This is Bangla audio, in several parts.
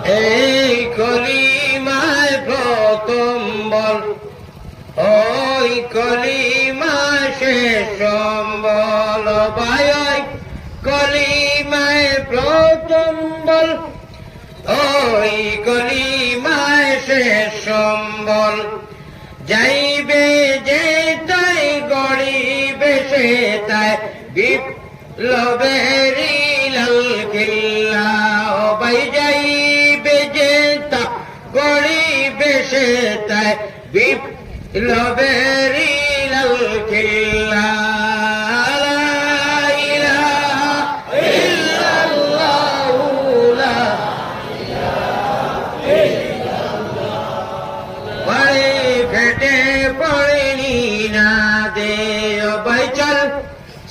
এই কলিমায় প্রথম বল, ওই কলিমায় শেষ বল, ভাই ওই কলিমায় প্রথম বল, ওই কলিমায় শেষ বল। যাইবে যে তাই গড়িবে সে তাই বিপ্লবেরি লাল কিল্লা, ও ভাই যাইবে যে তা গড়িবে সে তাই বিপ্লবেরি লাল কিল্লা।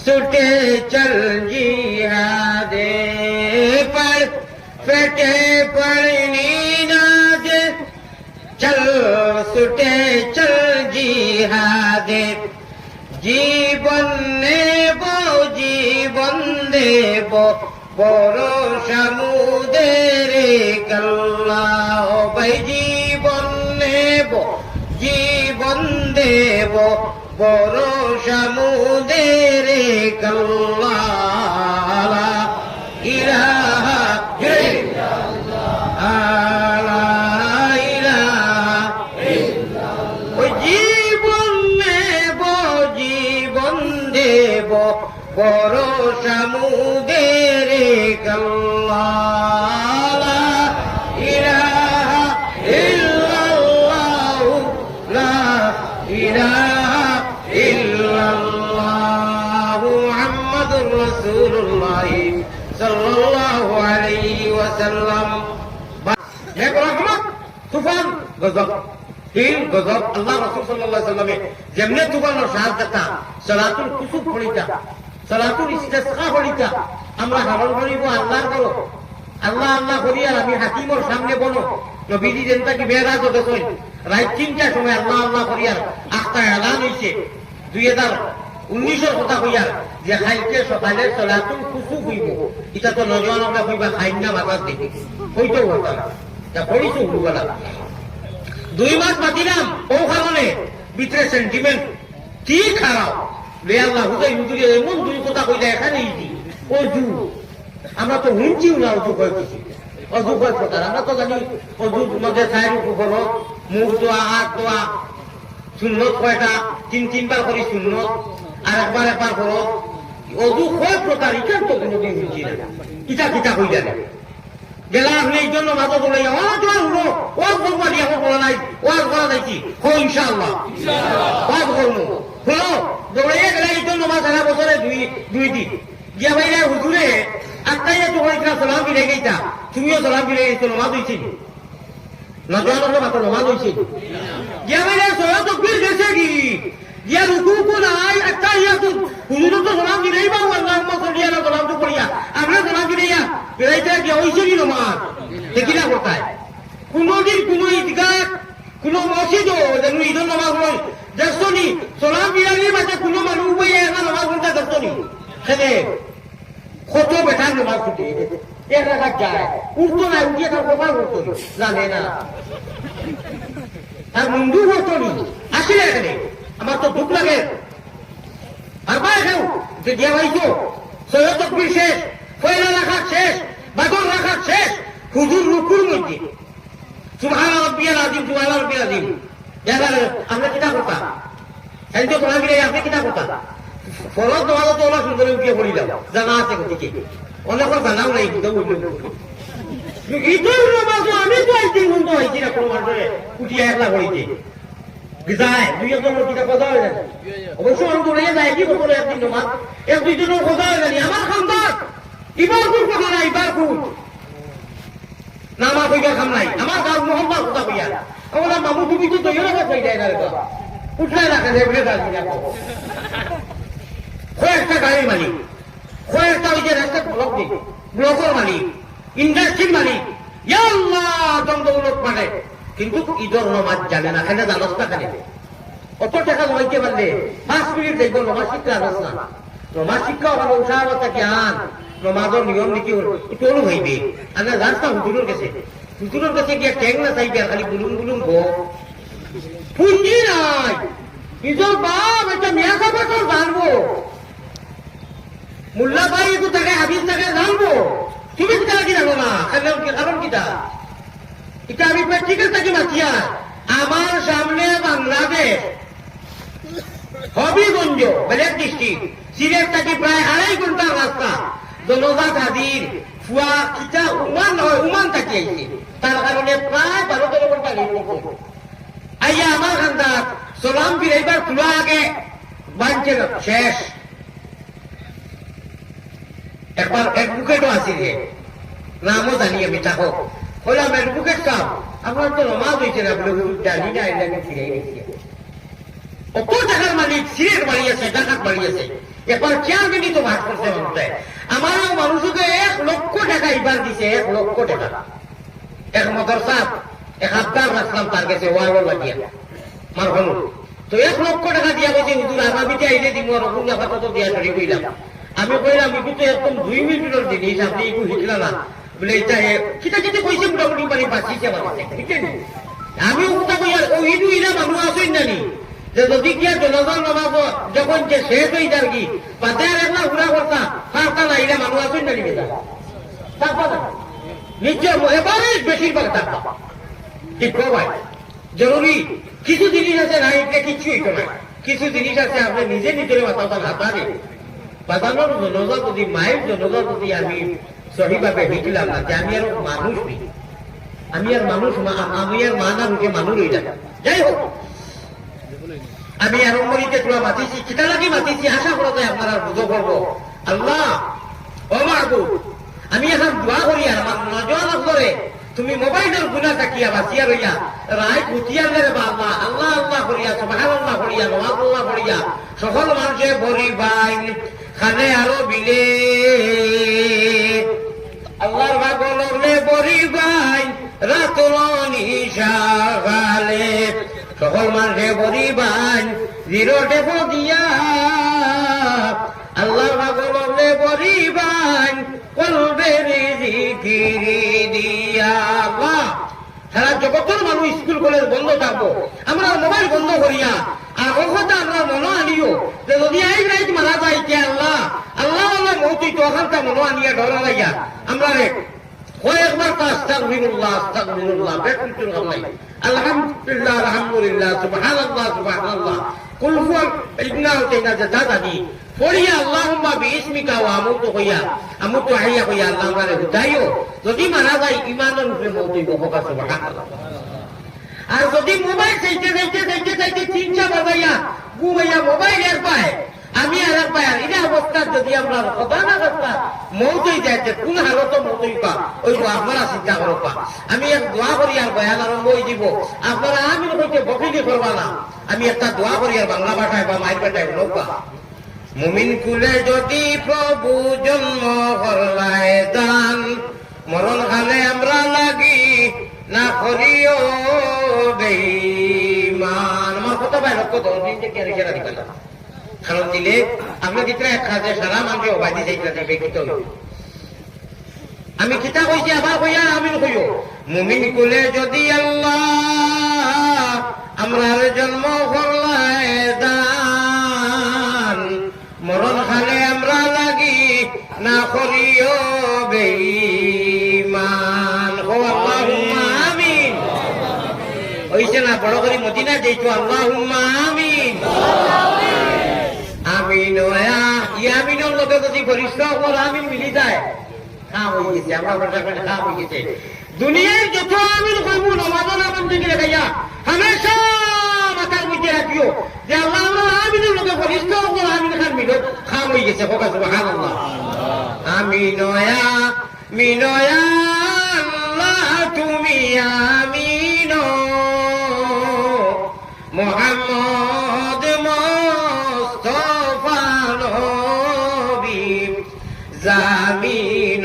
छुटे चल जिहादे पर फेटे पड़नी ना दे, चल छुटे चल जिहादे। जीवन नेबो जीवन देबो बड़ो समुदेरे कल्ला, ओ भाई जीवन नेबो जीवन देबो बड़ो समुदेरे कल्ला। ला इलाहा इल्लल्लाह, ला इलाहा इल्लल्लाह। ओ जीवन नेबो जीवन देबो बड़ो समुदेरे कल्ला। ला इलाहा इल्लल्लाह, ला इलाहा इल्लल्लाहु मुहम्मदुर रसूलुल्लाह सल्लल्लाहु अलैहि वसल्लम। देखो रकमत तूफान गजब तीन गजब अल्लाह रसूल सल्लल्लाहु अलैहि वसल्लम जेमने तूफान और शाहादता सलातुल कुसुफ पढ़िता सलातुल इस्तिस्का पढ़िता আমরা হারণ করিব আল্লাহর করো আল্লাহ আল্লাহ করি আর আমি হাকিমর সামনে বলো নবীজি যেনটা কি বেরাজ হতে কই রাত ৩টার সময় আল্লাহ আল্লাহ করি আর আখতা এলান হইছে 2019 কথা কইয়া যে খাইতে সকালে সলাতুল কুসুফ হইব এটা তো নজর আমরা কইবা খাইন না বাজার দেখি কইতো কথা তা পড়িছো উড়ালা 2 মাস বাদিলাম ও কারণে ভিতরে সেন্টিমেন্ট কি খারাপ লে আল্লাহ হুদাই হুদুরি এমন দুই কথা কইলা এখানেই দি অজু আমরা তো হুঁচিও না অজু কইছি অজু কয় প্রকার আমরা তো জানি অজুর মধ্যে চায়ের উপর মুখ দোয়া হাত দোয়া সুন্নত কয়টা 3-3 বার করি সুন্নত আর একবার একবার করো অজু কয় প্রকার এটা তো কোনোদিন বুঝি না কিতা কিতা কই জানে গেলা আপনি এই জন্য মাথা বলে ওয়াজ হলো ওয়াজ করবো দিয়ে আমার বলা নাই ওয়াজ করা যাইছি হো ইনশাআল্লাহ ওয়াজ করবো হলো দৌড়ে গেলে এই জন্য মা সারা বছরে দুই দিন গিয়া ভাইরা হুজুরে আত্মাই তো হইতা সালাম ফিরে গেইতা তুমিও সালাম ফিরে গেছো নমাজ হইছি নজর মাত্র নমাজ হইছে গিয়া ভাইরা সয়া তো ফির গেছে কি গিয়া রুকু কো নাই আত্তাহিয়াতু হুজুর তো সালাম ফিরেই বা আল্লাহুম্মা সাল্লি আলা সালাম তো পড়িয়া আমরা সালাম ফিরেইয়া ফিরাইতে গিয়া হইছে কি নমাজ দেখিনা কোথায় কোনদিন কোন ঈদগাহ কোন মসজিদও যেন ঈদের নামাজ হয় দেখছনি সালাম ফিরাইলে বাচ্চা কোন মানুষ বইয়া না নামাজ পড়তে দেখছনি সেনে কত বেটার নামাজ ছুটে এক রাখাত যায় উঠতো না উঠিয়ে তার কপাল উঠতো জানে না আর মুন্ডু হতো নি আসলে এখানে আমার তো দুঃখ লাগে আর পায় খেউ যে দিয়া ভাইছো সৈয়দ তকবীর শেষ ফয়লা রাখা শেষ বাদল রাখা শেষ হুজুর রুকুর মধ্যে সুবহান রাব্বিয়াল আযীম সুবহান রাব্বিয়াল আযীম এবার আমরা কিতা করতা এই তো কোরআন গিয়ে আপনি কিতা করতা ফরজ নামাজ তো ওলা সুন্দর উঠিয়ে পড়িলাম জানা আছে কোথেকে অনেকের জানাও নাই কিন্তু ঈদের নামাজ আমি তো একদিন বন্ধু হয়েছি না কোনো মানুষের উঠিয়ে একলা করিতে যায় দুই একজনের কিতা কথা হয়ে যায় অবশ্য আমি দৌড়ে যায় কি করবো একদিন নামাজ এক দুইজনের কথা হয়ে যায়নি আমার খামদার এবার কোন কথা নাই এবার কোন নামাজ হইয়া খাম নাই আমার গাঁর মোহাম্মদ কথা হইয়া আমার মামু তুমি তো তৈরি রাখা চাই যায় না উঠলে রাখা যায় বলে যাচ্ছি না কয়েকটা গাড়ির মালিক কয়েকটা ওই যে রাস্তার ব্লকের মালিক ইন্ডাস্ট্রির মালিক দমদমূলক মানে কিন্তু ঈদের নমাজ জানে না কেন জানস না কেন অত টাকা জমাইতে পারলে 5 মিনিট দেখবো নমাজ শিক্ষা জানস না নমাজ শিক্ষা ওখানে উৎসাহতা জ্ঞান নমাজের নিয়ম নীতি একটু হইবে আর না জানস না হুজুরের কাছে হুজুরের কাছে গিয়ে ট্যাং না চাইবে আর খালি বুলুম বুলুম গো পুঁজি নাই নিজের বাপ একটা মেয়া খাবার তোর জানবো মোল্লা ভাই একটু তাকে হাবিজ তাকে জানবো তুমি কি তাকে জানো না কারণ কিটা এটা আমি প্র্যাকটিক্যাল থাকি মাতিয়া আমার সামনে বাংলাদেশ হবিগঞ্জ বেলেগ ডিস্ট্রিক্ট সিলেট থাকি প্রায় 2.5 ঘন্টার রাস্তা জনজাত হাজির ফুয়া কিটা উমান নয় উমান থাকি আইছে তার কারণে প্রায় 12 ঘন্টা লেগে আইয়া আমার খান্দার সালাম ফিরাইবার খোলা আগে বাঞ্চে শেষ একবার অ্যাডভোকেটও আছে রে নামও জানি আমি তাকে বললাম অ্যাডভোকেট সাহেব আপনার তো নমাজ হয়েছে না বলে জানি না এলাকে ফিরে গেছি অত টাকার মালিক সিলেট বাড়িয়েছে ডাকাত বাড়িয়েছে একবার 4 মিনিটও ভাগ করছে মানুষে আমারও মানুষকে 1 লক্ষ টাকা এবার দিছে 1 লক্ষ টাকা এক মাদ্রাসা এক আবদার রাখলাম তার কাছে ওয়ারও লাগিয়া মার হল তো 1 লক্ষ টাকা দিয়া বলছে হুজুর আগামীতে আইলে দিব রকম আপাতত দিয়া ধরে কইলাম আমি কইলাম একটু তো একদম 2 মিনিটের জিনিস আপনি একটু হিটলা না বলে এটা কিটা যেতে কইছে মোটামুটি মানে বাঁচিছে মানুষ আমিও কথা কই আর ওই দুইটা মানুষ আসেন জানি যে যদি কি জনগণ নবাব যখন যে শেষ হয়ে যার কি বাজার একলা ঘুরা করতা পারতা না এরা মানুষ আসেন জানি বেটা থাকবা না নিশ্চয় এবারে বেশিরভাগ থাকবা ঠিক ভাই জরুরি কিছু জিনিস আছে না এটা কিছু হইতো না কিছু জিনিস আছে আপনি নিজে নিজের মাথা হাতারে বাজানোর জনগণ যদি মায়ের জনগণ যদি আমি সহিভাবে হিটলাম না যে আমি আর মানুষ নেই আমি আর মানুষ আমি আর মা না রুখে মানুষ হয়ে যাবে যাই হোক আমি আরম্ভরিতে তোরা মাতিছি কিতা লাগি মাতিছি আশা করা যায় আপনারা বুঝো করবো আল্লাহ ও মাহবুব আমি এখন দোয়া করি আর আমার নজর করে তুমি মোবাইলের গুণা থাকিয়া বাঁচিয়া রইয়া রায় কুটিয়া রে বাবা আল্লাহ আল্লাহ করিয়া সুবহানাল্লাহ করিয়া নওয়াজুল্লাহ করিয়া সকল মানুষে ভরি বাইন খানে আরো বিলে আল্লাহর বাগলরে ভরি বাইন রাতল নিশাগালে সকল মানুষে ভরি বাইন জিরোটে দিয়া আল্লাহর বাগলরে ভরি বাইন কলবের জিকিরি দিয়া আল্লাহ সারা জগতের মানুষ স্কুল কলেজ বন্ধ থাকবো আমরা মোবাইল বন্ধ করিয়া আর ও কথা আমরা মনে আনিও যে যদি আই রাইত মারা যায় কে আল্লাহ আল্লাহ আল্লাহ মৌতি তো ওখানটা মনে আনিয়া ডরা লাইয়া আমরা রে কয়েকবার তা আস্তাগফিরুল্লাহ আস্তাগফিরুল্লাহ বেকুলতুল গামাই আলহামদুলিল্লাহ আলহামদুলিল্লাহ সুবহানাল্লাহ সুবহানাল্লাহ কুল হুয়া ইন্না উতাইনা জাদাদি পড়িয়া আল্লাহুম্মা বিইসমিকা ওয়া আমুতু হইয়া আমুতু হাইয়া হইয়া আল্লাহ আমারে হুদাইও যদি মারা যায় ঈমানের উপরে মৌতি বহকা সুবহানাল্লাহ আর যদি মোবাইল চাইতে 3টা বাজাইয়া ঘুমাইয়া মোবাইল এর পায় আমি আর এক পায় এটা অবস্থা যদি আমরা প্রধান অবস্থা মৌতই যাইতে কোন হালত মৌতই পা ওই আপনারা চিন্তা করো পা আমি এক দোয়া করি আর বয়ান আরম্ভ হয়ে দিব আপনারা আমি হইতে বকিলি করবা না আমি একটা দোয়া করি আর বাংলা ভাষায় বা মায়ের ভাষায় লোকা মুমিন কুলে যদি প্রভু জন্ম করলায় দান মরণ কালে আমরা লাগি না করিও বেঈমান আমার কথা ভাই লক্ষ্য তো নিজে কে রেখে রাখি না কারণ দিলে আমরা যেটা এক কাজে সারা মানুষ অবাধি যাইতে যাবে কি তো আমি কিতা কইছি আবার কইয়া আমিন কইও মুমিন কুলে যদি আল্লাহ আমরার জন্ম করলায় দান মরণ খালে আমরা লাগি না করিও বেঈমান ও আল্লাহুম্মা আমিন হইছে না বড় করে মদিনা যাইতো আল্লাহুম্মা আমিন আমিন ওয়া ইয়ামিনের লোকে যদি বরিষ্ঠ হল আমিন মিলি যায় কাম হয়ে গেছে আমরা কাম হয়ে গেছে দুনিয়ার যত আমিন কইব নমাজের আমিন দিকে রেখাইয়া হামেশা মাথার মধ্যে রাখিও যে আল্লাহ আমরা আমিনের লোকে বরিষ্ঠ হল আমিন খান মিলো কাম হয়ে গেছে ফোকা সুবহানাল্লাহ আমিন ওয়া মিনয়া আল্লাহ তুমি আমিন মুহাম্মদ মুস্তাফা নবী জামিন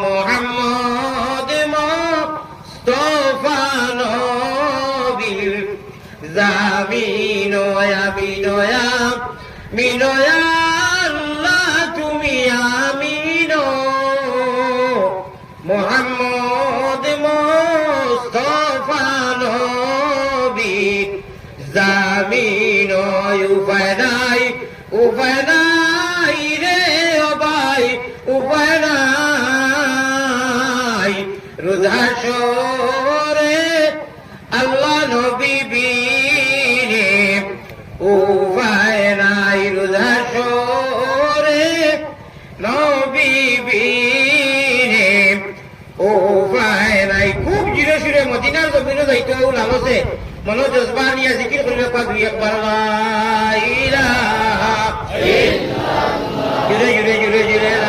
মুহাম্মদ মুস্তাফা নবী জামিন মিনয়া মিনয়া আল্লাহ তুমি আমিন মুহাম্মদ উপায় নাই রে ও ভাই উপায় নাই রোজা শহরে আল্লাহ নবী বীরে উপায় নাই রোজা শহরে নবী বীরে উপায় নাই খুব জিরে সুরে মদিনার জমিনে যাইতে লাভ আছে মনো জজবা নিয়ে জিকির করিবে পাক দুই একবার লা ইলাহা ইল্লাল্লাহ জুরে জুরে জুরে জুরে